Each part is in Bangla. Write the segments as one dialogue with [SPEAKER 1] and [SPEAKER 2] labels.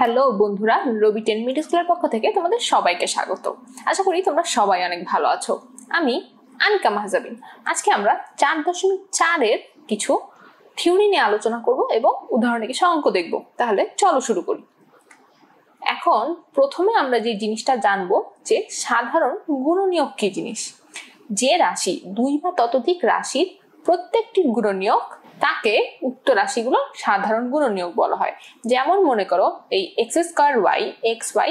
[SPEAKER 1] হ্যালো বন্ধুরা, রবি 10 মিনিট স্কুলের পক্ষ থেকে তোমাদের সবাইকে স্বাগত। আশা করি তোমরা সবাই অনেক ভালো আছো। আমি আনিকা মাহজাবিন। আজকে আমরা 4.4 এর কিছু থিওরি নিয়ে আলোচনা করব এবং উদাহরণে কিছু অঙ্ক দেখব। তাহলে চলো শুরু করি। এখন প্রথমে আমরা যে জিনিসটা জানবো যে সাধারণ গুণনীয়ক কি জিনিস। যে রাশি দুই বা ততোধিক রাশির প্রত্যেকটি গুণনীয়ক তাকে উক্ত রাশিগুলো সাধারণ গুণনীয়ক বলা হয়। যেমন মনে করো এই x square y xy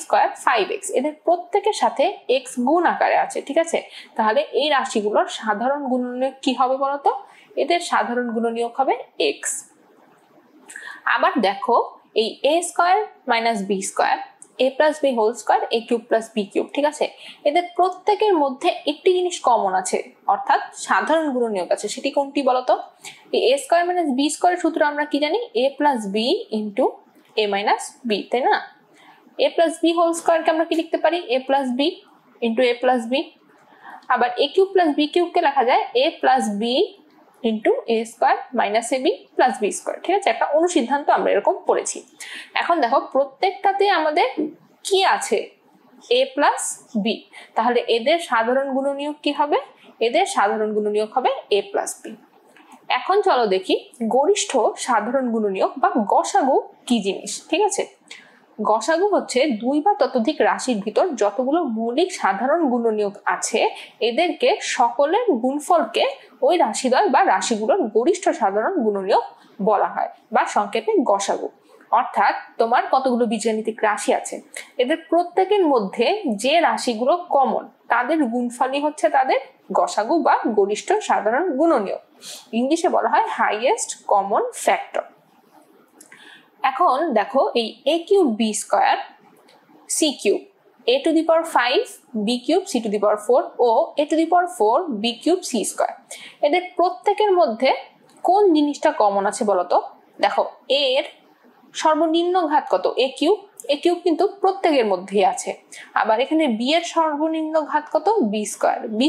[SPEAKER 1] square 5x এদের প্রত্যেকের সাথে x গুণ আকারে আছে, ঠিক আছে? তাহলে এই রাশিগুলোর সাধারণ গুণনীয়ক কি হবে বলতো? এদের সাধারণ গুণনীয়ক হবে x। আবার দেখো এই a square minus b square a plus b whole square a cube plus b cube, ঠিক আছে? এদের প্রত্যেকের মধ্যে একটি জিনিস কমন আছে, অর্থাৎ সাধারণ গুণনীয়ক আছে। সেটি কোনটি বলতো? এই a স্কয়ার মাইনাস b স্কয়ারের সূত্র আমরা কি জানি? a plus b into a minus b, তাই না? a প্লাস b হোল স্কয়ারকে আমরা কি লিখতে পারি? a plus b into a plus b। আবার a কিউব প্লাস b কিউবকে লেখা যায় a plus b into a square minus ab plus b square, ঠিক আছে? একটা অনুসিদ্ধান্ত আমরা এরকম পড়েছি। এখন দেখো প্রত্যেকটাতে আমাদের কি আছে? a plus b। তাহলে এদের সাধারণ গুণনীয়ক কি হবে? এদের সাধারণ গুণনীয়ক হবে a প্লাস b। এখন চলো দেখি গরিষ্ঠ সাধারণ গুণনীয়ক বা গসাগু কি জিনিস, ঠিক আছে? গসাগু হচ্ছে দুই বা ততোধিক রাশির ভিতর যতগুলো মৌলিক সাধারণ গুণনীয়ক আছে এদেরকে সকলের গুণফলকে ওই রাশিদ্বয় বা রাশিগুলোর গরিষ্ঠ সাধারণ গুণনীয়ক বলা হয় বা সংক্ষেপে গসাগু। অর্থাৎ তোমার কতগুলো বীজগাণিতিক রাশি আছে, এদের প্রত্যেকের মধ্যে যে রাশিগুলো কমন তাদের গুণফলই হচ্ছে তাদের গসাগু বা গরিষ্ঠ সাধারণ গুণনীয়ক। ইংলিশে বলা হয় হাইয়েস্ট কমন ফ্যাক্টর। এখন দেখো এই a cube b square c cube a to the power 5 b cube c to the power 4 ও a to the power 4 b cube c square, এদের প্রত্যেকের মধ্যে কোন জিনিসটা কমন আছে বলতো? দেখো এর সর্বনিম্ন ঘাত কত? a কিউব কিন্তু প্রত্যেকের মধ্যেই আছে। আবার এখানে b এর সর্বনিম্ন ঘাত কত? b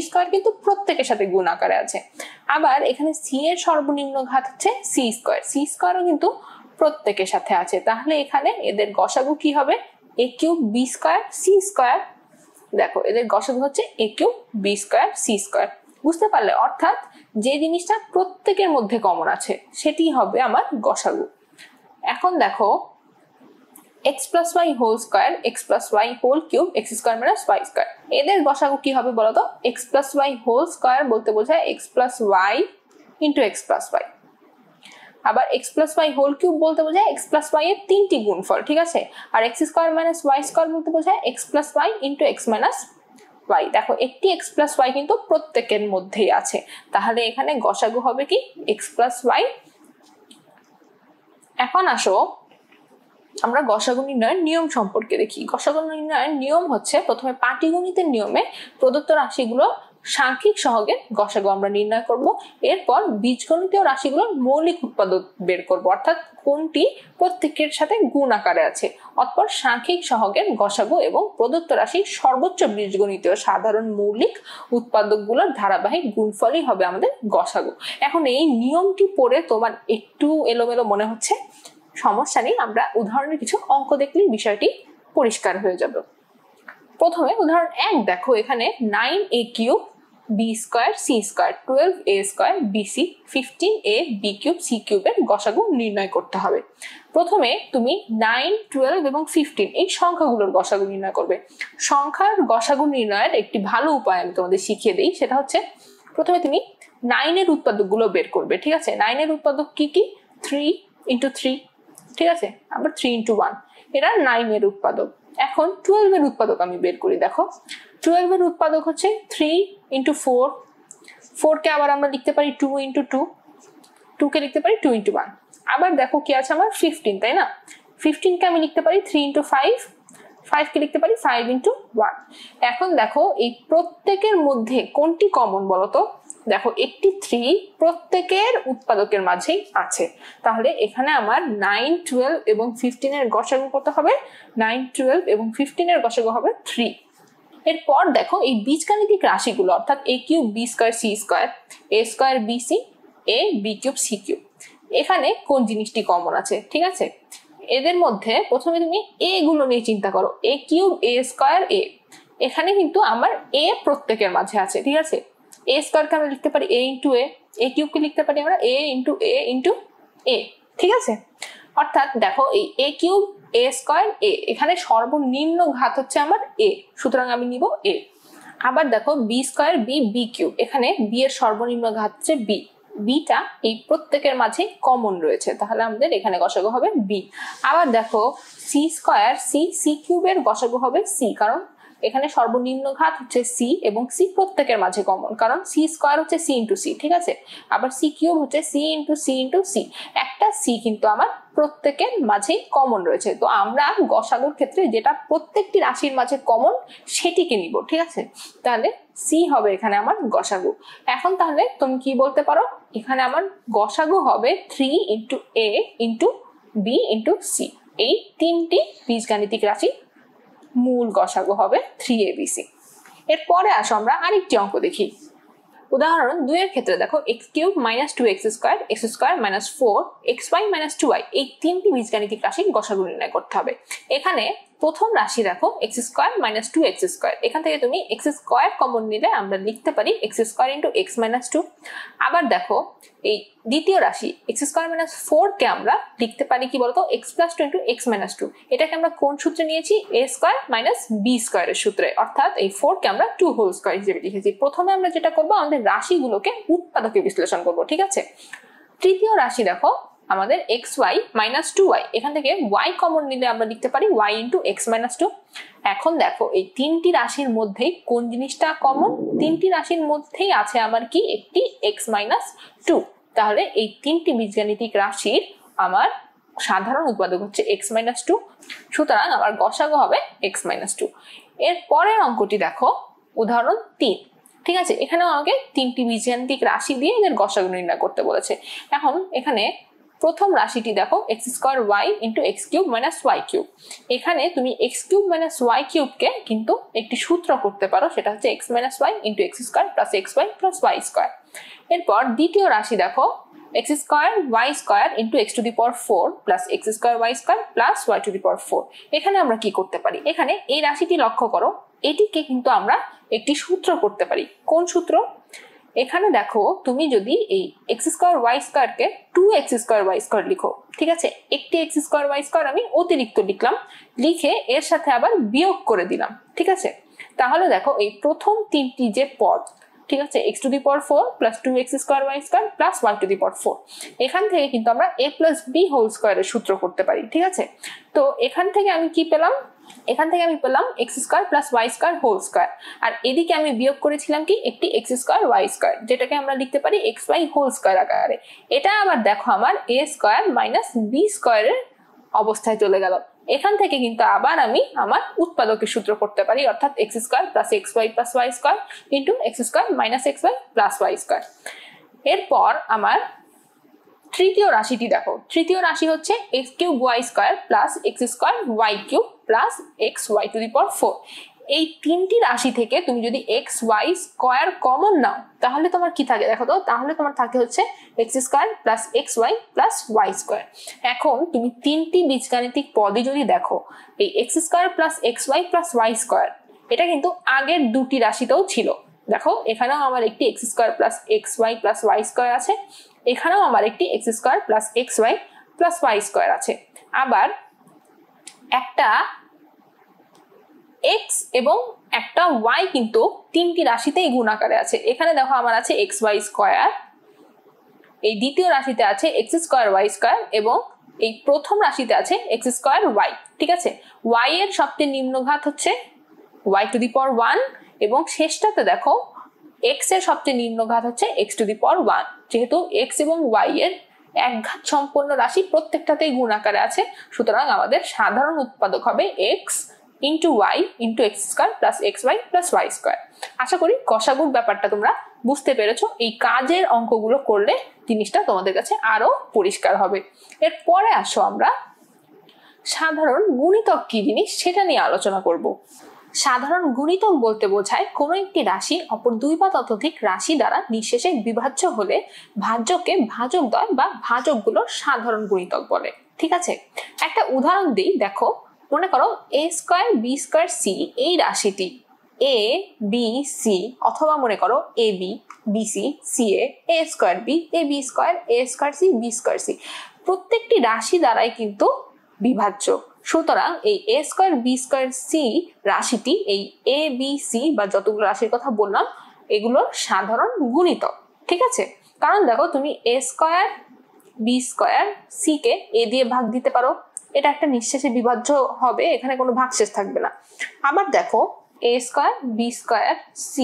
[SPEAKER 1] স্কয়ার কিন্তু প্রত্যেকের সাথে গুণ আকারে আছে। আবার এখানে c এর সর্বনিম্ন ঘাত হচ্ছে c স্কয়ারও কিন্তু প্রত্যেকের সাথে আছে। তাহলে এখানে এদের গসাগু কি হবে? a cube b square c square. দেখো এদের গসাগু হচ্ছে a cube b square c square. বুঝতে পারলে? অর্থাৎ যে জিনিসটা প্রত্যেকের মধ্যে কমন আছে সেটি হবে আমার গসাগু। এখন দেখো x plus y whole square x plus y whole cube x square minus y square, এদের গসাগু কি হবে বলতো? x plus y whole square বলতে বোঝায় x plus y into x plus y। আবার x plus y whole cube বলতে বোঝায় x প্লাস y এর তিনটি গুণফল, ঠিক আছে? আর x square minus y square বলতে বোঝায় x plus y into x minus y। দেখো একটি x প্লাস y কিন্তু প্রত্যেকের মধ্যেই আছে, তাহলে এখানে গসাগু হবে কি? x plus y। এখন আসো আমরা গসাগু নির্ণয়ের নিয়ম সম্পর্কে দেখি। গসাগু নির্ণয়ের নিয়ম হচ্ছে প্রথমে পাটিগণিতের নিয়মে প্রদত্ত রাশিগুলো সাংখ্যিক সহগের গসাগু আমরা নির্ণয় করব। এরপর বীজগণিতীয় রাশিগুলোর মৌলিক উৎপাদক বের করব, অর্থাৎ কোনটি প্রত্যেকের সাথে গুণ আকারে আছে। অতঃপর সাংখ্যিক সহগের গসাগু এবং প্রদত্ত রাশির সর্বোচ্চ বীজগণিতীয় সাধারণ মৌলিক উৎপাদকগুলোর ধারাবাহিক গুণফলই হবে আমাদের গসাগু। এখন এই নিয়মটি পড়ে তোমার একটু এলোমেলো মনে হচ্ছে, সমস্যা নেই, আমরা উদাহরণের কিছু অঙ্ক দেখলেই বিষয়টি পরিষ্কার হয়ে যাবে। প্রথমে উদাহরণ 1 দেখো, এখানে 9a cube b square c square 12a square bc 15a b cube c কিউবের গসাগু নির্ণয় করতে হবে। প্রথমে তুমি 9, 12 এবং 15 এই সংখ্যাগুলোর গসাগু নির্ণয় করবে। সংখ্যার গসাগু নির্ণয়ের একটি ভালো উপায় আমি তোমাদের শিখিয়ে দিই, সেটা হচ্ছে প্রথমে তুমি 9 এর উৎপাদকগুলো বের করবে, ঠিক আছে? 9 এর উৎপাদক কি কি? 3 ইন্টু 3, ঠিক আছে? আবার 3 ইন্টু 1, এরা 9 এর উৎপাদক। এখন 12 এর উৎপাদক আমি বের করি। দেখো 12 এর উৎপাদক হচ্ছে 3 ইন্টু 4, 4 কে আবার আমরা লিখতে পারি 2 ইন্টু 2, 2 কে লিখতে পারি 2 ইন্টু 1। আবার দেখো কি আছে আমার 15, তাই না? 15 কে আমি লিখতে পারি 3 ইন্টু 5, 5 কে লিখতে পারি 5 ইন্টু 1। এখন দেখো এই প্রত্যেকের মধ্যে কোনটি কমন বলতো? দেখো একটি 3 প্রত্যেকের উৎপাদকের মাঝেই আছে, তাহলে এখানে আমার 9, 12 এবং 15 এর গসাগু কত হবে? 9, 12 এবং 15 এর গসাগু হবে 3। এরপর দেখো এই বীজগাণিতিক রাশিগুলো, অর্থাৎ a cube b square c square a square bc a b cube c cube, এখানে কোন জিনিসটি কমন আছে? ঠিক আছে, এদের মধ্যে প্রথমে তুমি এ গুলো নিয়ে চিন্তা করো, এ কিউব, এ স্কয়ার, এ। এখানে কিন্তু আমার এ প্রত্যেকের মাঝে আছে, ঠিক আছে। এ স্কয়ারকে আমরা লিখতে পারি এ ইন্টু এ কিউবকে লিখতে পারি আমরা এ ইন্টু এ, ঠিক আছে। অর্থাৎ দেখো এই এ কিউব, এ স্কয়ার, এ, এখানে সর্বনিম্ন ঘাত হচ্ছে আমার এ, সুতরাং আমি নিব এ। আবার দেখো বি স্কয়ার, বি কিউব, এখানে বি এর সর্বনিম্ন ঘাত হচ্ছে বি, বিটা এই প্রত্যেকের মাঝে কমন রয়েছে, তাহলে আমাদের এখানে গসাগু হবে বি। আবার দেখো সি স্কয়ার, সি কিউবের গসাগু হবে সি, কারণ এখানে সর্বনিম্ন ঘাত হচ্ছে সি এবং সি প্রত্যেকের মাঝে কমন, কারণ সি স্কয়ার হচ্ছে সি ইন্টু সি, ঠিক আছে। আবার সি কিউব হচ্ছে সি ইন্টু সি, একটা সি কিন্তু আমার প্রত্যেকের মাঝেই কমন রয়েছে, তো আমরা গসাগুর ক্ষেত্রে যেটা প্রত্যেকটি রাশির মাঝে কমন সেটিকে নিব, ঠিক আছে। তাহলে সি হবে এখানে আমার গসাগু। এখন তাহলে তুমি কি বলতে পারো, এখানে আমার গসাগু হবে 3 ইন্টু এ ইন্টু বি ইন্টু সি, এই তিনটি বীজগাণিতিক রাশি মূল গসাগু হবে 3abc। এরপরে আসো আমরা আরেকটি অঙ্ক দেখি। উদাহরণ 2 এর ক্ষেত্রে দেখো x cube minus 2x square minus 4 xy minus 2y, এই তিনটি বীজগাণিতিক রাশির গসাগু নির্ণয় করতে হবে। এখানে প্রথম রাশি দেখো X square minus 2x square, এখান থেকে তুমি এক্স স্কয়ার কমন নিলে আমরা লিখতে পারি x square into x minus 2। আবার দেখো এই দ্বিতীয় রাশি এক্স স্কয়ার মাইনাস 4 কে আমরা লিখতে পারি কি বলতো x plus 2 into x minus 2, এটাকে আমরা কোন সূত্রে নিয়েছি, এ স্কয়ার মাইনাস বি স্কয়ারের সূত্রে, অর্থাৎ এই 4 কে আমরা 2 হোল স্কয়ার হিসেবে লিখেছি। প্রথমে আমরা যেটা করবো আমাদের রাশিগুলোকে উৎপাদকে বিশ্লেষণ করব, ঠিক আছে। তৃতীয় রাশি দেখো আমাদের xy মাইনাস 2y, এখান থেকে y কমন নিলে আমরা লিখতে পারি y ইন্টু এক্স মাইনাস 2। এখন দেখো এই তিনটি রাশির মধ্যেই কোন জিনিসটা কমন, তিনটি রাশির মধ্যেই আছে আমার কি একটি এক্স মাইনাস 2, তাহলে এই তিনটি বীজগাণিতিক রাশির আমার সাধারণ উৎপাদক হচ্ছে এক্স মাইনাস 2, সুতরাং আমার গসাগু হবে এক্স মাইনাস 2। এর পরের অঙ্কটি দেখো উদাহরণ 3, ঠিক আছে। এখানেও আমাকে তিনটি বীজগাণিতিক রাশি দিয়ে এদের গসাগু নির্ণয় করতে বলেছে। এখন এখানে প্রথম রাশিটি দেখো X square Y into X cube minus Y cube, এখানে তুমি এক্স কিউব মাইনাস ওয়াই কিউবকে কিন্তু একটি সূত্র করতে পারো, সেটা হচ্ছে X minus Y into x square plus x Y plus Y square. এরপর দ্বিতীয় রাশি দেখো X square Y square into X to the power 4 plus X square Y square plus Y to the power 4। এখানে আমরা কি করতে পারি, এখানে এই রাশিটি লক্ষ্য করো, এটিকে কিন্তু আমরা একটি সূত্র করতে পারি। কোন সূত্র, এখানে দেখো তুমি যদি এই এক্স স্কয়ার ওয়াই স্কয়ারকে 2x স্কয়ার ওয়াই স্কয়ার লিখো, ঠিক আছে, একটি এক্স স্কয়ার ওয়াই স্কয়ার আমি অতিরিক্ত লিখলাম, লিখে এর সাথে আবার বিয়োগ করে দিলাম, ঠিক আছে। তাহলে দেখো এই প্রথম তিনটি যে পদ, ঠিক আছে, X to the power 4 plus 2x square Y square plus Y to the power 4, এখান থেকে কিন্তু আমরা a প্লাস বি হোল স্কয়ারের সূত্র করতে পারি, ঠিক আছে। তো এখান থেকে আমি কি পেলাম, এখান থেকে আমি পেলাম X square plus Y square whole square, আর এদিকে আমি বিয়োগ করেছিলাম কি একটি এক্স স্কয়ার ওয়াই স্কয়ার, যেটাকে আমরা লিখতে পারি এক্স ওয়াই হোল স্কয়ার আকারে। এটা আবার দেখো আমার এ স্কয়ার মাইনাস বি স্কয়ারের অবস্থায় চলে গেল। এখান থেকে কিন্তু আবার আমি আমার উৎপাদকের সূত্র করতে পারি, অর্থাৎ X square plus x Y plus Y square into x square minus X Y plus Y square. এরপর আমার তৃতীয় রাশিটি দেখো, তৃতীয় রাশি হচ্ছে X cube Y square plus X square Y cube plus x Y to the power 4। এই তিনটি রাশি থেকে তুমি যদি এক্স ওয়াই স্কয়ার কমন নাও তাহলে তোমার কি থাকে দেখো তো, তাহলে তোমার থাকে হচ্ছে x square plus x Y plus Y square. এখন তুমি তিনটি বীজগাণিতিক পদে যদি দেখো এই x square plus x Y plus Y square, এটা কিন্তু আগের দুটি রাশিতেও ছিল। দেখো এখানেও আমার একটি x square plus x Y plus Y square আছে, এখানেও আমার একটি x square plus x Y plus Y square আছে। আবার একটা এক্স এবং একটা ওয়াই কিন্তু তিনটি রাশিতেই গুণ আকারে আছে। এখানে দেখো আমার আছে এক্স ওয়াই স্কয়ার, এই দ্বিতীয় রাশিতে আছে এক্স স্কয়ার ওয়াই স্কয়ার, এবং এই প্রথম রাশিতে আছে এক্স স্কয়ার ওয়াই, ঠিক আছে। ওয়াই এর সবচেয়ে নিম্ন ঘাত হচ্ছে ওয়াই টু দি পাওয়ার 1, এবং শেষটাতে দেখো এক্স এর সবচেয়ে নিম্ন ঘাত হচ্ছে এক্স টু দি পাওয়ার 1। যেহেতু এক্স এবং ওয়াই এর এক ঘাত সম্পন্ন রাশি প্রত্যেকটাতেই গুণ আকারে আছে, সুতরাং আমাদের সাধারণ উৎপাদক হবে x into y into x square plus x Y plus Y square. আশা করি গসাগুর ব্যাপারটা তোমরা বুঝতে পেরেছো। এই কাজের অঙ্কগুলো করলে জিনিসটা তোমাদের কাছে আরো পরিষ্কার হবে। এরপরে আসো আমরা সাধারণ গুণিতক কি জিনিস সেটা নিয়ে আলোচনা করব। সাধারণ গুণিতক বলতে বোঝায় কোনো একটি রাশি অপর দুই বা ততোধিক রাশি দ্বারা নিঃশেষে বিভাজ্য হলে ভাজ্যকে ভাজকদ্বয় বা ভাজকগুলোর সাধারণ গুণিতক বলে। ঠিক আছে, একটা উদাহরণ দিই, দেখো মনে করো a square b square c এই রাশিটি a b c, অথবা মনে করো a b b c c a square b a b square a square c b square c প্রত্যেকটি রাশি দ্বারাই কিন্তু বিভাজ্য। সুতরাং এই a square b square c রাশিটি এই a b c বা যতগুলো রাশির কথা বললাম এগুলোর সাধারণ গুণিতক। ঠিক আছে, কারণ দেখো তুমি a square b square c K a দিয়ে ভাগ দিতে পারো, এটা একটা নিঃশেষে বিভাজ্য হবে, এখানে কোনো ভাগশেষ থাকবে না। আবার দেখো a square b square c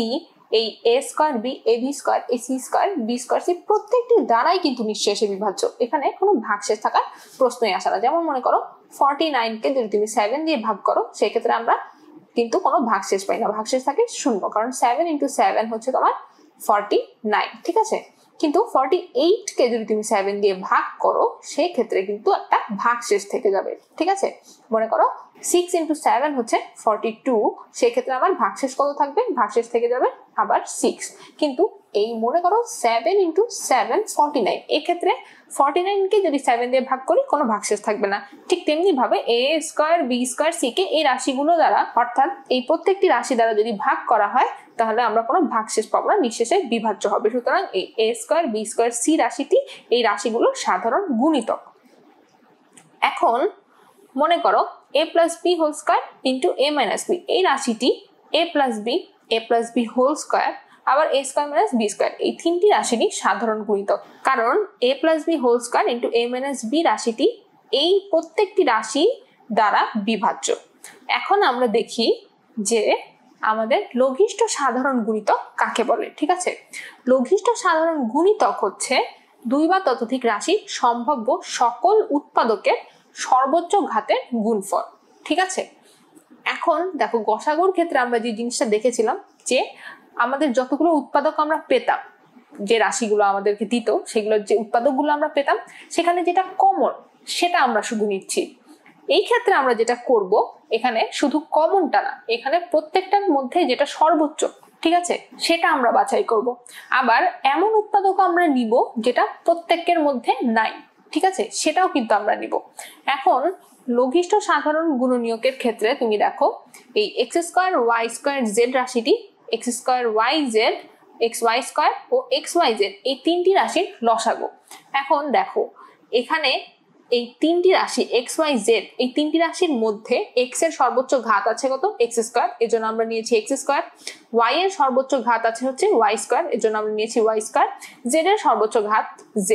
[SPEAKER 1] এই a square b a b square a c square b square c প্রত্যেকটি দ্বারাই কিন্তু নিঃশেষে বিভাজ্য, এখানে কোনো ভাগশেষ থাকার প্রশ্নই আসে না। যেমন মনে করো 49 কে যদি তুমি 7 দিয়ে ভাগ করো সেই ক্ষেত্রে আমরা কিন্তু কোনো ভাগশেষ পাই না, ভাগশেষ থাকে 0, কারণ 7 × 7 হচ্ছে তোমার 49। ঠিক আছে, কিন্তু 48 কে যদি তুমি 7 দিয়ে ভাগ করো সেই ক্ষেত্রে কিন্তু একটা ভাগশেষ থেকে যাবে। ঠিক আছে, মনে করো 6 × 7 হচ্ছে 42, সেই ক্ষেত্রে আমার ভাগশেষ কত থাকবে, ভাগশেষ থেকে যাবে আবার 6। কিন্তু এই মনে করো 7 × 7 49, এই ক্ষেত্রে 49 কে যদি 7 দিয়ে ভাগ করি কোনো ভাগশেষ থাকবে না। ঠিক তেমনি ভাবে a square b square c কে এই রাশিগুলো দ্বারা অর্থাৎ এই প্রত্যেকটি রাশি দ্বারা যদি ভাগ করা হয় তাহলে আমরা কোনো ভাগশেষ পাবো না, নিঃশেষে বিভাজ্য হবে। সুতরাং এই a square b square c রাশিটি এই রাশিগুলোর সাধারণ গুণিতক। এখন মনে করো a plus b whole square into a minus b এই রাশিটি a plus b whole square আবার a square minus b square এই তিনটি রাশিরই সাধারণ গুণিতক, কারণ a plus b whole square into a minus b রাশিটি এই প্রত্যেকটি রাশি দ্বারা বিভাজ্য। এখন আমরা দেখি যে আমাদের লঘিষ্ঠ সাধারণ গুণিতক কাকে বলে। ঠিক আছে, লঘিষ্ঠ সাধারণ গুণিতক হচ্ছে দুই বা ততোধিক রাশির সম্ভাব্য সকল উৎপাদকের সর্বোচ্চ ঘাতের গুণফল। ঠিক আছে, এখন দেখো গসাগুর ক্ষেত্রে আমরা যে জিনিসটা দেখেছিলাম যে আমাদের যতগুলো উৎপাদক আমরা পেতাম, যে রাশিগুলো আমাদেরকে দিত সেগুলোর যে উৎপাদকগুলো আমরা পেতাম সেখানে যেটা কমন সেটা আমরা শুধু নিচ্ছি। এই ক্ষেত্রে আমরা যেটা করব এখানে শুধু কমনটা না, এখানে প্রত্যেকটার মধ্যে যেটা সর্বোচ্চ ঠিক আছে সেটা আমরা বাছাই করব। আবার এমন উৎপাদক আমরা নিব যেটা প্রত্যেকের মধ্যে নাই, ঠিক আছে, সেটাও কিন্তু আমরা নিব। এখন লঘিষ্ঠ সাধারণ গুণনীয়কের ক্ষেত্রে তুমি দেখো এই x square y square z রাশিটি x square y z xy square ও xyz এই তিনটি রাশির লসাগু। এখন দেখো এখানে এই তিনটি রাশি xyz এই তিনটি রাশির মধ্যে x এর সর্বোচ্চ ঘাত আছে কত, x স্কয়ার, এজন্য আমরা নিয়েছি x স্কয়ার। y এর সর্বোচ্চ ঘাত আছে হচ্ছে y স্কয়ার, এজন্য আমরা নিয়েছি y স্কয়ার। z এর সর্বোচ্চ ঘাত z,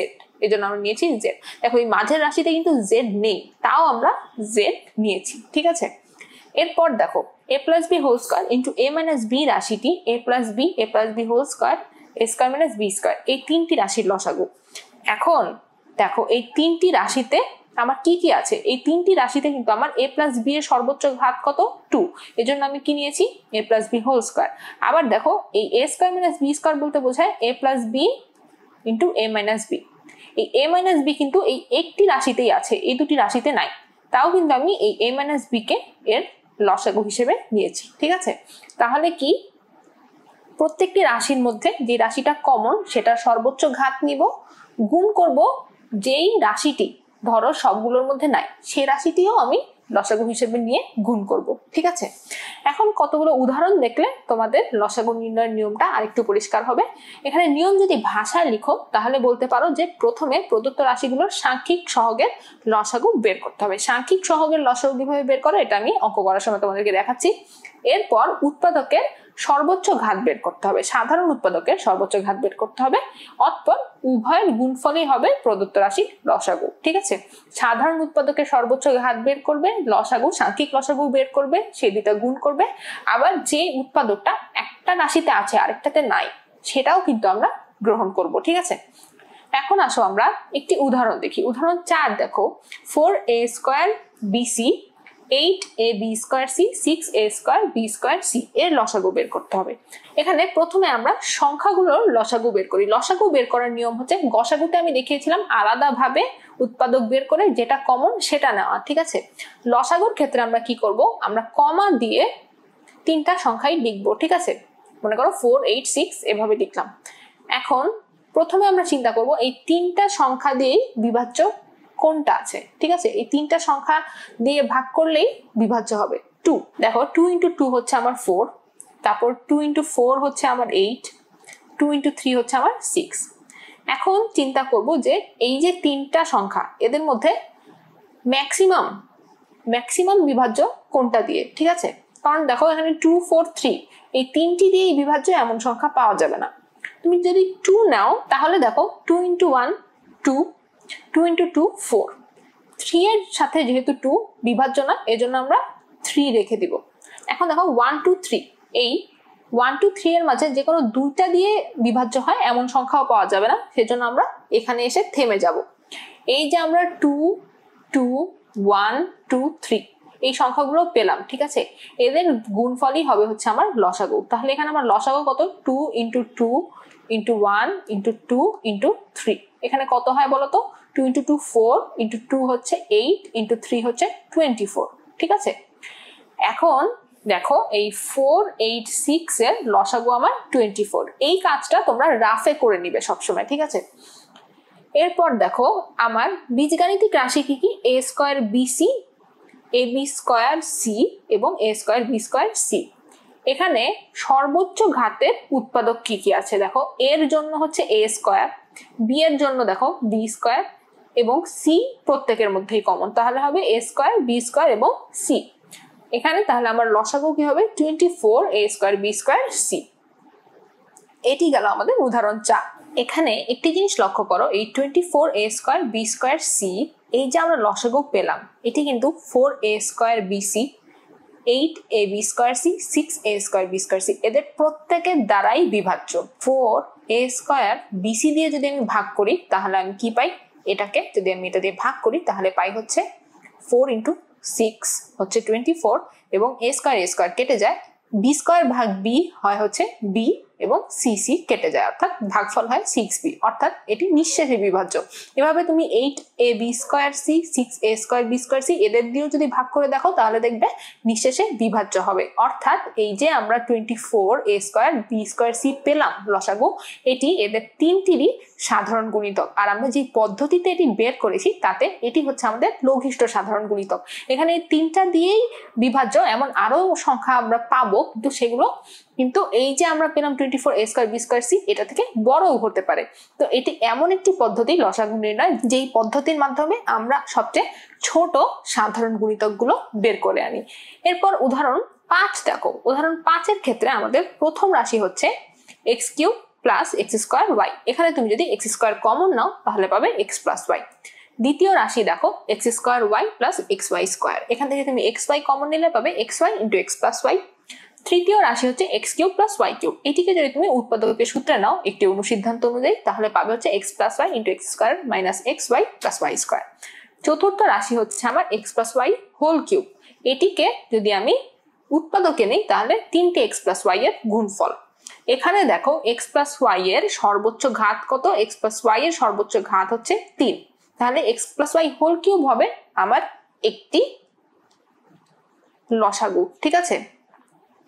[SPEAKER 1] এজন্য আমরা নিয়েছি z। দেখো এই মাঝের রাশিতে কিন্তু z নেই, তাও আমরা z নিয়েছি। ঠিক আছে, এরপর দেখো a plus B whole square into a minus B রাশিটি a plus B whole square a square minus B square এই তিনটি রাশির লসাগু। এখন দেখো এই তিনটি রাশিতে আমার কি কি আছে, এই তিনটি রাশিতে কিন্তু আমার a প্লাস বি এর সর্বোচ্চ ঘাত কত 2, এজন্য আমি কি নিয়েছি a plus B whole square. আবার দেখো এই a square minus B square বলতে বোঝায় a plus B into a minus B. এই a মাইনাস বি কিন্তু এই একটি রাশিতেই আছে, এই দুটি রাশিতে নাই, তাও কিন্তু আমি এই a মাইনাস বি কে এর লসাগু হিসেবে নিয়েছি। ঠিক আছে, তাহলে কি প্রত্যেকটি রাশির মধ্যে যে রাশিটা কমন সেটা সর্বোচ্চ ঘাত নিব, গুণ করব যেই রাশিটি ধরো সবগুলোর মধ্যে নাই সেই রাশিটিও আমি লসাগু হিসেবে নিয়ে গুণ করব। ঠিক আছে, এখন কতগুলো উদাহরণ দেখলে তোমাদের লসাগু নির্ণয়ের নিয়মটা আরেকটু পরিষ্কার হবে। এখানে নিয়ম যদি ভাষায় লিখো তাহলে বলতে পারো যে প্রথমে প্রদত্ত রাশিগুলোর সাংখ্যিক সহগের লসাগু বের করতে হবে। সাংখ্যিক সহগের লসাগু কিভাবে বের করে এটা আমি অঙ্ক করার সময় তোমাদেরকে দেখাচ্ছি। এরপর উৎপাদকের সর্বোচ্চ ঘাত বের করতে হবে, সাধারণ উৎপাদকের সর্বোচ্চ ঘাত বের করতে হবে, অতঃপর উভয়ের গুণফলই হবে প্রদত্ত রাশির লসাগু। ঠিক আছে, সাধারণ উৎপাদকের সর্বোচ্চ ঘাত বের করবে, লসাগু সাংখ্যিক লসাগু বের করবে, সেই দুটা গুণ করবে। আবার যে উৎপাদকটা একটা রাশিতে আছে আরেকটাতে নাই সেটাও কিন্তু আমরা গ্রহণ করব। ঠিক আছে, এখন আসো আমরা একটি উদাহরণ দেখি। উদাহরণ 4 দেখো 4a square bc 8ab square c 6a square b square c এর লসাগু বের করতে হবে। এখানে প্রথমে আমরা সংখ্যাগুলোর লসাগু বের করি। লসাগু বের করার নিয়ম হচ্ছে গসাগুতে আমি দেখিয়েছিলাম আলাদাভাবে উৎপাদক বের করে যেটা কমন সেটা নেওয়া। ঠিক আছে, লসাগুর ক্ষেত্রে আমরা কি করব, আমরা কমা দিয়ে তিনটা সংখ্যাই লিখবো। ঠিক আছে, মনে করো 4 8 6 এভাবে লিখলাম। এখন প্রথমে আমরা চিন্তা করব এই তিনটা সংখ্যা দিয়েই বিভাজ্য কোনটা আছে, ঠিক আছে? এই তিনটা সংখ্যা দিয়ে ভাগ করলেই বিভাজ্য হবে 2। দেখো 2 × 2 হচ্ছে আমার 4, তারপর 2 × 4 হচ্ছে আমার 8, 2 × 3 হচ্ছে আমার 6। এখন চিন্তা করব যে এই যে তিনটা সংখ্যা এদের মধ্যে ম্যাক্সিমাম বিভাজ্য কোনটা দিয়ে, ঠিক আছে? কারণ দেখো এখানে 2 4 3 এই তিনটি দিয়েই বিভাজ্য এমন সংখ্যা পাওয়া যাবে না। তুমি যদি 2 নাও তাহলে দেখো 2 × 1 2, 2 × 2 4, 3 এর সাথে যেহেতু 2 বিভাজ্য না এজন্য আমরা 3 রেখে দিব। এখন দেখো 1 2 3 এই 1 2 3 এর মাঝে যে কোনো দুইটা দিয়ে বিভাজ্য হয় এমন সংখ্যাও পাওয়া যাবে না, সেজন্য আমরা এখানে এসে থেমে যাব। এই যে আমরা 2 2 1 2 3 এই সংখ্যাগুলো পেলাম, ঠিক আছে? এদের গুণফলই হবে হচ্ছে আমার লসাগু। তাহলে এখানে আমার লসাগু কত? 2 × 2 × 1 × 2 × 3। এখানে কত হয় বলো তো? 2 × 2 4 × 2 হচ্ছে 8 × 3 হচ্ছে 24, ঠিক আছে? এখন দেখো এই 4 8 6 এর লসাগু আমার 24। এই কাজটা তোমরা রাফে করে নিবে সবসময়, ঠিক আছে? এরপর দেখো আমার বীজগাণিতিক রাশি কি কি? a² bc, ab² c এবং a² b² c। এখানে সর্বোচ্চ ঘাতের উৎপাদক কি কি আছে দেখো। এর জন্য হচ্ছে a², b এর জন্য দেখো b² এবং c প্রত্যেকের মধ্যেই কমন, তাহলে হবে a² b² এবং c। এখানে তাহলে আমার লসাগু কি হবে? 24 a² b² c। এটি গেল আমাদের উদাহরণ 4। এখানে একটি জিনিস লক্ষ্য করো, এই 24 a² b² c এই যে আমরা লসাগু পেলাম এটি কিন্তু 4 a² bc, 8 ab² c, 6 a² b² c এদের প্রত্যেকের দ্বারাই বিভাজ্য। 4 a² bc দিয়ে যদি আমি ভাগ করি তাহলে আমি কি পাই? এটাকে যদি আমি এটা দিয়ে ভাগ করি তাহলে পাই হচ্ছে 4 × 6 হচ্ছে 24 এবং a² কেটে যায়, b² ভাগ b হয় হচ্ছে b এবং c কেটে যায়, অর্থাৎ ভাগফল হয় 6b, অর্থাৎ এটি নিঃশেষে বিভাজ্য। এভাবে তুমি 8ab² c, 6a² b² c এদের দিয়েও যদি ভাগ করে দেখো তাহলে দেখবে নিঃশেষে বিভাজ্য হবে। অর্থাৎ এই যে আমরা 24 a² b² c পেলাম লসাগু, এটি এদের তিনটিরই সাধারণ গুণিতক। আর আমরা যে পদ্ধতিতে এটি বের করেছি তাতে এটি হচ্ছে আমাদের লঘিষ্ঠ সাধারণ গুণিতক। এখানে এই তিনটা দিয়েই বিভাজ্য এমন আরো সংখ্যা আমরা পাবো, কিন্তু এই যে আমরা পেলাম 24 a² b² c এটা থেকে বড়ও হতে পারে। তো এটি এমন একটি পদ্ধতি লসাগু নির্ণয় যেই পদ্ধতির মাধ্যমে আমরা সবচেয়ে ছোট সাধারণ গুণিতক গুলো বের করে আনি। এরপর উদাহরণ 5 দেখো। উদাহরণ 5 এর ক্ষেত্রে আমাদের প্রথম রাশি হচ্ছে x³ + x² y। এখানে তুমি যদি x² কমন নাও তাহলে পাবে x + y। দ্বিতীয় রাশি দেখো x² y + xy²। এখান থেকে তুমি xy কমন নিলে পাবে xy × x + y। তৃতীয় রাশি হচ্ছে x³ + y³। এটিকে যদি তুমি উৎপাদকের সূত্রে নাও একটি অনুসিদ্ধান্ত অনুযায়ী তাহলে পাবে হচ্ছে x + y × x² - xy + y²। চতুর্থ রাশি হচ্ছে আমার x + y³। এটিকে যদি আমি উৎপাদকে নেই তাহলে 3টে x + y এর গুণফল। এখানে দেখো x + y এর সর্বোচ্চ ঘাত কত? x + y এর সর্বোচ্চ ঘাত হচ্ছে 3, তাহলে x + y³ হবে আমার একটি লসাগু, ঠিক আছে?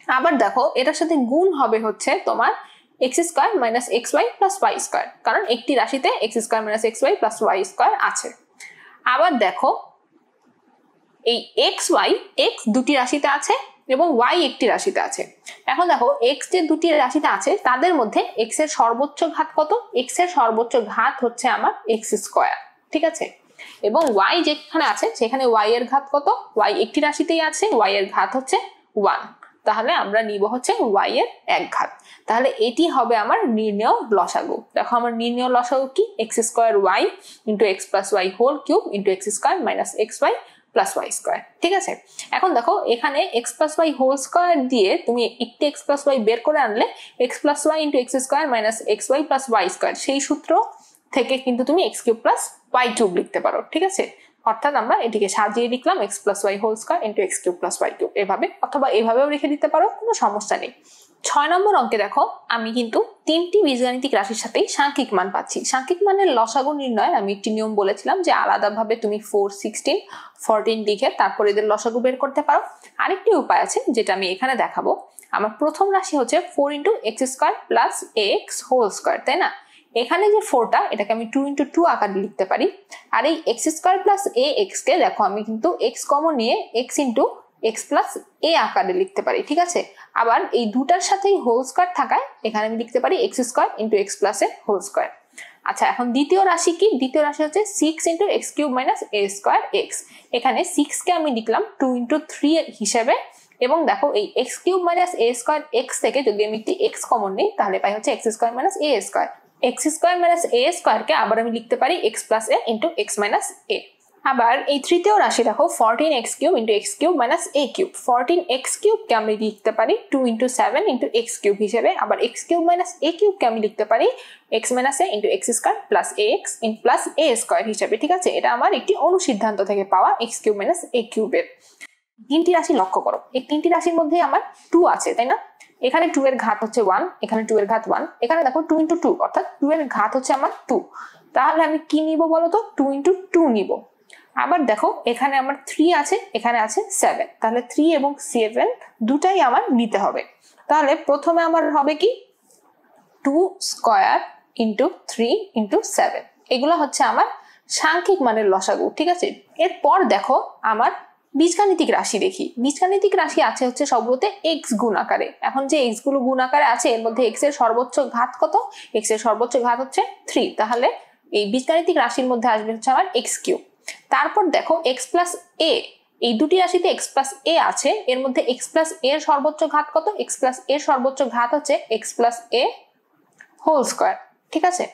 [SPEAKER 1] আবার দেখো এটার সাথে গুণ হবে হচ্ছে তোমার x² - xy + y², কারণ একটি রাশিতে x² - xy + y² আছে। আবার দেখো এই xy, x দুটি রাশিতে আছে এবং y একটি রাশিতে আছে। এখন দেখো x যে দুটি রাশিতে আছে তাদের মধ্যে x এর সর্বোচ্চ ঘাত কত? x এর সর্বোচ্চ ঘাত হচ্ছে আমার x², ঠিক আছে? এবং y যেখানে আছে সেখানে y এর ঘাত কত? y একটি রাশিতেই আছে, y এর ঘাত হচ্ছে 1, তাহলে আমরা নিব হচ্ছে y এর 1 ঘাত। তাহলে এটি হবে আমার নির্ণেয় লসাগু। দেখো আমার নির্ণেয় লসাগু কি? x² y × x + y³ × x² - xy + y², ঠিক আছে? এখন দেখো এখানে x + y² দিয়ে তুমি একটি x + y বের করে আনলে x + y × x² - xy + y² সেই সূত্র থেকে কিন্তু তুমি x³ + y³ লিখতে পারো, ঠিক আছে? অর্থাৎ আমরা এটিকে সাজিয়ে লিখলাম x + y² × x³ + y³ এভাবে, অথবা এভাবেও লিখে দিতে পারো, কোনো সমস্যা নেই। 6 নম্বর অঙ্কে দেখো আমি কিন্তু তিনটি বীজগাণিতিক রাশির সাথেই সাংখ্যিক মান পাচ্ছি। সাংখ্যিক মানের লসাগু নির্ণয় আমি একটি নিয়ম বলেছিলাম যে আলাদাভাবে তুমি 4 16 14 লিখে তারপর এদের লসাগু বের করতে পারো। আরেকটি উপায় আছে যেটা আমি এখানে দেখাবো। আমার প্রথম রাশি হচ্ছে 4 × x² + x², তাই না? এখানে যে 4টা এটাকে আমি 2 × 2 আকারে লিখতে পারি। আর এই x² + ax কে দেখো আমি কিন্তু x কমন নিয়ে x × x + a আকারে লিখতে পারি, ঠিক আছে। আবার এই দুটার সাথেই হোল স্কয়ার থাকায় এখানে আমি লিখতে পারি x² × x + a whole square. আচ্ছা, এখন দ্বিতীয় রাশি কি? দ্বিতীয় রাশি হচ্ছে 6 × x³ - a²x। এখানে 6 কে আমি লিখলাম 2 × 3 হিসেবে, এবং দেখো এই x³ - a²x থেকে যদি আমি একটি x কমন নিই তাহলে পাই হচ্ছে x² - a²। x² - a² কে আবার আমি লিখতে পারি x + a × x - a। আবার এই তৃতীয় রাশি দেখো 14x³ × x³ - a³। 14x³ কে আমি লিখতে পারি 2 × 7 × x³ হিসেবে। আবার x³ - a³ কে আমি লিখতে পারি x - a × x² + ax + a² হিসেবে, ঠিক আছে। এটা আমার একটি অনুসিদ্ধান্ত থেকে পাওয়া x³ - a³ এর। তিনটি রাশি লক্ষ্য করো, এই তিনটি রাশির মধ্যে আমার 2 আছে, তাই না? এখানে 2 এর ঘাত হচ্ছে 1, এখানে 2 এর ঘাত 1, এখানে দেখো 2 × 2 অর্থাৎ 2 এর ঘাত হচ্ছে আমার 2। তাহলে আমি কি নিব বলো তো? 2 × 2 নিব। আবার দেখো এখানে আমার 3 আছে, এখানে আছে 7, তাহলে 3 এবং 7 দুটাই আমার নিতে হবে। তাহলে প্রথমে আমার হবে কি 2² × 3 × 7, এগুলো হচ্ছে আমার সাংখ্যিক মানের লসাগু, ঠিক আছে। এরপর দেখো আমার বীজগাণিতিক রাশি দেখি। বীজগাণিতিক রাশি আছে হচ্ছে সবগুলোতে x গুণ আকারে। এখন যে x গুলো গুণ আকারে আছে এর মধ্যে x এর সর্বোচ্চ ঘাত কত? x এর সর্বোচ্চ ঘাত হচ্ছে 3, তাহলে এই বীজগাণিতিক রাশির মধ্যে আসবে হচ্ছে আমার x³। তারপর দেখো x + a, এই দুটি রাশিতে x + a আছে, এর মধ্যে x + a এর সর্বোচ্চ ঘাত কত? x + a এর সর্বোচ্চ ঘাত হচ্ছে x + a হোল স্কয়ার, ঠিক আছে।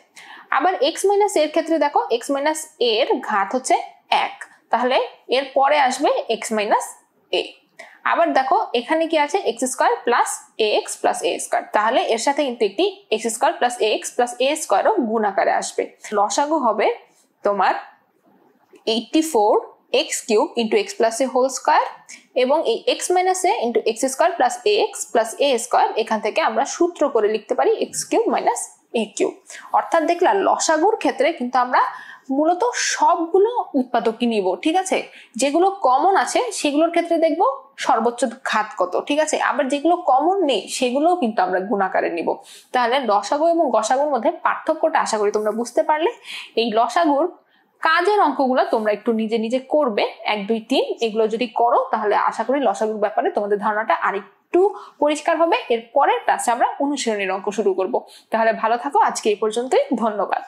[SPEAKER 1] আবার x - এর ক্ষেত্রে দেখো x - a এর ঘাত হচ্ছে 1, তাহলে এর পরে আসবে x - a। আবার দেখো এখানে কি আছে x² + ax + a², তাহলে এর সাথে কিন্তু একটি x² + ax + a² ও গুণ আকারে আসবে। লসাগু হবে তোমার 84x³ × x + a whole square, এবং এই x - a × x² + ax + a² এখান থেকে আমরা সূত্র করে লিখতে পারি x³ - a³। অর্থাৎ দেখলা লসাগুর ক্ষেত্রে কিন্তু আমরা মূলত সবগুলো উৎপাদকই নিব, ঠিক আছে। যেগুলো কমন আছে সেগুলোর ক্ষেত্রে দেখবো সর্বোচ্চ ঘাত কত, ঠিক আছে। আবার যেগুলো কমন নেই সেগুলোও কিন্তু আমরা গুণ আকারে নিব। তাহলে লসাগু এবং গসাগুর মধ্যে পার্থক্যটা আশা করি তোমরা বুঝতে পারলে। এই লসাগুর কাজের অঙ্কগুলো তোমরা একটু নিজে নিজে করবে, 1 2 3 এগুলো যদি করো তাহলে আশা করি লসাগুর ব্যাপারে তোমাদের ধারণাটা আরেকটু পরিষ্কার হবে। এর পরের ক্লাসে আমরা অনুশীলনের অঙ্ক শুরু করব। তাহলে ভালো থাকো, আজকে এই পর্যন্তই, ধন্যবাদ।